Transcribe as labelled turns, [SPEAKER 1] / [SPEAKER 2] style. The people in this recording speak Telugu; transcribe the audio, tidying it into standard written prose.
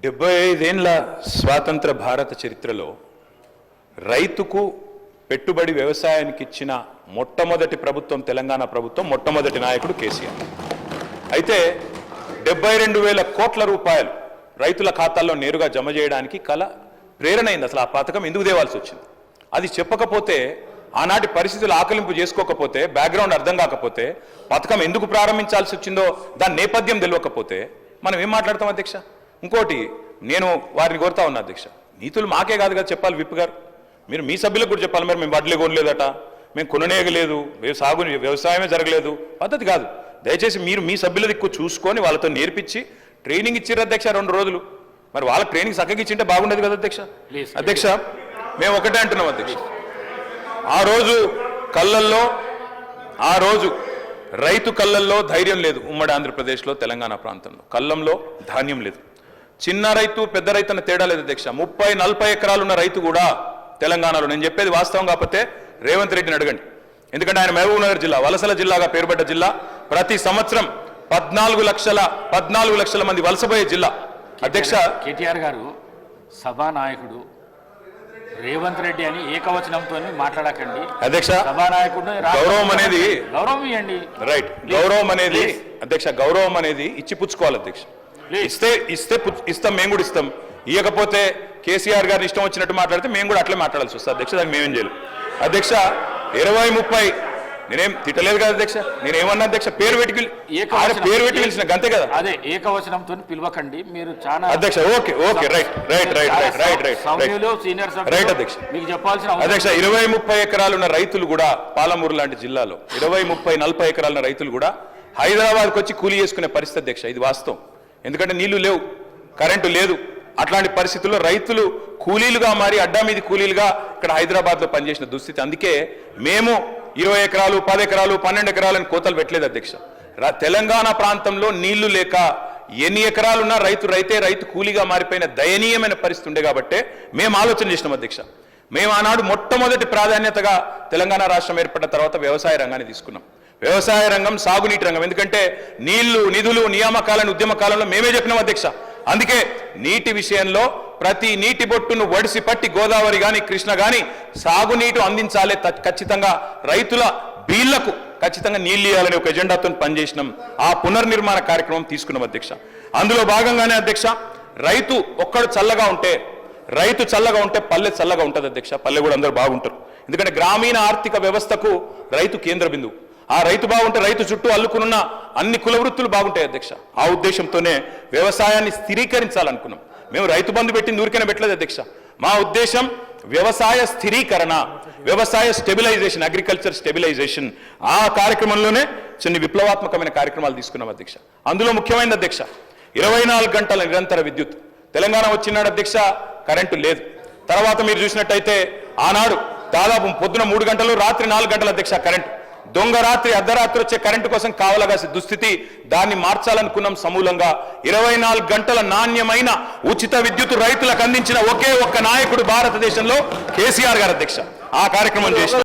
[SPEAKER 1] 75 ఏళ్ల స్వాతంత్ర భారత చరిత్రలో రైతుకు పెట్టుబడి వ్యవసాయానికి ఇచ్చిన మొట్టమొదటి ప్రభుత్వం తెలంగాణ ప్రభుత్వం, మొట్టమొదటి నాయకుడు కేసీఆర్. అయితే 72,000 కోట్ల రూపాయలు రైతుల ఖాతాల్లో నేరుగా జమ చేయడానికి ప్రేరణ అయింది. అసలు ఆ పథకం ఎందుకు తేవాల్సి వచ్చింది అది చెప్పకపోతే, ఆనాటి పరిస్థితులు ఆకలింపు చేసుకోకపోతే, బ్యాక్గ్రౌండ్ అర్థం కాకపోతే, పథకం ఎందుకు ప్రారంభించాల్సి వచ్చిందో దాని నేపథ్యం తెలియకపోతే మనం ఏం మాట్లాడతాం అధ్యక్ష? ఇంకోటి నేను వారిని కోరుతా ఉన్నా అధ్యక్ష, నీతులు మాకే కాదు కదా చెప్పాలి. విప్ గారు మీరు మీ సభ్యులకు కూడా చెప్పాలి. మరి మేము వడ్లే కొనలేదట, మేము కొననేయలేదు, వ్యవసాయమే జరగలేదు, పద్ధతి కాదు. దయచేసి మీరు మీ సభ్యుల దిక్కు చూసుకొని వాళ్ళతో నేర్పించి ట్రైనింగ్ ఇచ్చారు అధ్యక్ష 2 రోజులు. మరి వాళ్ళకి ట్రైనింగ్ చక్కగా ఇచ్చింటే బాగుండేది కదా అధ్యక్ష. అధ్యక్ష మేము ఒకటే అంటున్నాం అధ్యక్ష, ఆ రోజు రైతు కళ్ళల్లో ధైర్యం లేదు. ఉమ్మడి ఆంధ్రప్రదేశ్లో, తెలంగాణ ప్రాంతంలో కళ్ళంలో ధాన్యం లేదు. చిన్న రైతు పెద్ద రైతు అన్న తేడా లేదు అధ్యక్ష. 30-40 ఎకరాలు ఉన్న రైతు కూడా తెలంగాణలో, నేను చెప్పేది వాస్తవం కాకపోతే రేవంత్ రెడ్డిని అడగండి, ఎందుకంటే ఆయన మహబూబ్ నగర్ జిల్లా వలసల జిల్లాగా పేరుపడ్డ జిల్లా. ప్రతి సంవత్సరం 14 లక్షల మంది వలసపోయే జిల్లా. అధ్యక్ష
[SPEAKER 2] కేటీఆర్ గారు సభానాయకుడు రేవంత్ రెడ్డి అని ఏకవచనంతో మాట్లాడకండి అధ్యక్ష. సభానాయకుడు
[SPEAKER 1] గౌరవం అనేది
[SPEAKER 2] గౌరవం ఇవ్వండి.
[SPEAKER 1] రైట్, గౌరవం అనేది అధ్యక్ష, గౌరవం అనేది ఇచ్చి పుచ్చుకోవాలి అధ్యక్ష. ఇస్తాం, మేము కూడా ఇస్తాం. ఇవ్వకపోతే కేసీఆర్ గారిని ఇష్టం వచ్చినట్టు మాట్లాడితే మేము కూడా అట్లే మాట్లాడాల్సి వస్తుంది అధ్యక్ష. దానికి మేమేం చేయలేం అధ్యక్ష. 20-30 నేనేం తిట్టలేదు కదా అధ్యక్ష, నేనేమన్నా అధ్యక్ష పేరు పెట్టి పిలిచిన గంతే కదా.
[SPEAKER 2] అదే ఏకవచనంతో పిలవకండి మీరు చాలా
[SPEAKER 1] అధ్యక్ష. ఓకే రైట్ అధ్యక్ష.
[SPEAKER 2] మీకు చెప్పాల్సిన
[SPEAKER 1] అధ్యక్ష 20-30 ఎకరాలు ఉన్న రైతులు కూడా, పాలమూరు లాంటి జిల్లాలో 20-30-40 ఎకరాలున్న రైతులు కూడా హైదరాబాద్కి వచ్చి కూలీ చేసుకునే పరిస్థితి అధ్యక్ష. ఇది వాస్తవం. ఎందుకంటే నీళ్లు లేవు, కరెంటు లేదు. అట్లాంటి పరిస్థితుల్లో రైతులు కూలీలుగా మారి అడ్డా మీది కూలీలుగా ఇక్కడ హైదరాబాద్లో పనిచేసిన దుస్థితి. అందుకే మేము 20 ఎకరాలు 10 ఎకరాలు 12 ఎకరాలని కోతలు పెట్టలేదు అధ్యక్ష. తెలంగాణ ప్రాంతంలో నీళ్లు లేక ఎన్ని ఎకరాలున్నా రైతు కూలీగా మారిపోయిన దయనీయమైన పరిస్థితి ఉండే కాబట్టే మేము ఆలోచన చేసినాం అధ్యక్ష. మేము ఆనాడు మొట్టమొదటి ప్రాధాన్యతగా తెలంగాణ రాష్ట్రం ఏర్పడిన తర్వాత వ్యవసాయ రంగాన్ని తీసుకున్నాం. వ్యవసాయ రంగం, సాగునీటి రంగం. ఎందుకంటే నీళ్లు, నిధులు, నియామకాలను ఉద్యమ కాలంలో మేమే చెప్పినాం అధ్యక్ష. అందుకే నీటి విషయంలో ప్రతి నీటి బొట్టును వడిసి పట్టి గోదావరి కానీ కృష్ణ కానీ సాగునీటి అందించాలి, ఖచ్చితంగా రైతుల బీళ్లకు ఖచ్చితంగా నీళ్ళు ఇవ్వాలని ఒక ఎజెండాతో పనిచేసినాం. ఆ పునర్నిర్మాణ కార్యక్రమం తీసుకున్నాం అధ్యక్ష. అందులో భాగంగానే అధ్యక్ష, రైతు చల్లగా ఉంటే పల్లె చల్లగా ఉంటుంది అధ్యక్ష. పల్లె కూడా అందరూ బాగుంటారు. ఎందుకంటే గ్రామీణ ఆర్థిక వ్యవస్థకు రైతు కేంద్ర బిందువు. ఆ రైతు బాగుంటే రైతు చుట్టూ అల్లుకున్న అన్ని కుల వృత్తులు బాగుంటాయి అధ్యక్ష. ఆ ఉద్దేశంతోనే వ్యవసాయాన్ని స్థిరీకరించాలనుకున్నాం. మేము రైతు బంధు పెట్టింది ఊరికైనా పెట్టలేదు అధ్యక్ష. మా ఉద్దేశం వ్యవసాయ స్థిరీకరణ, వ్యవసాయ స్టెబిలైజేషన్, అగ్రికల్చర్ స్టెబిలైజేషన్. ఆ కార్యక్రమంలోనే కొన్ని విప్లవాత్మకమైన కార్యక్రమాలు తీసుకున్నాం అధ్యక్ష. అందులో ముఖ్యమైనది అధ్యక్ష 24 గంటల నిరంతర విద్యుత్. తెలంగాణ వచ్చినాడు అధ్యక్ష, కరెంటు లేదు. తర్వాత మీరు చూసినట్టయితే ఆనాడు దాదాపు పొద్దున 3 గంటలు, రాత్రి 4 గంటల అధ్యక్ష కరెంటు. దొంగ రాత్రి, అర్ధరాత్రి వచ్చే కరెంటు కోసం కావలగాసి దుస్థితి. దాన్ని మార్చాలనుకున్నాం సమూలంగా. 24 గంటల నాణ్యమైన ఉచిత విద్యుత్ రైతులకు అందించిన ఒకే ఒక్క నాయకుడు భారతదేశంలో కేసీఆర్ గారు అధ్యక్ష. ఆ కార్యక్రమం చేసిన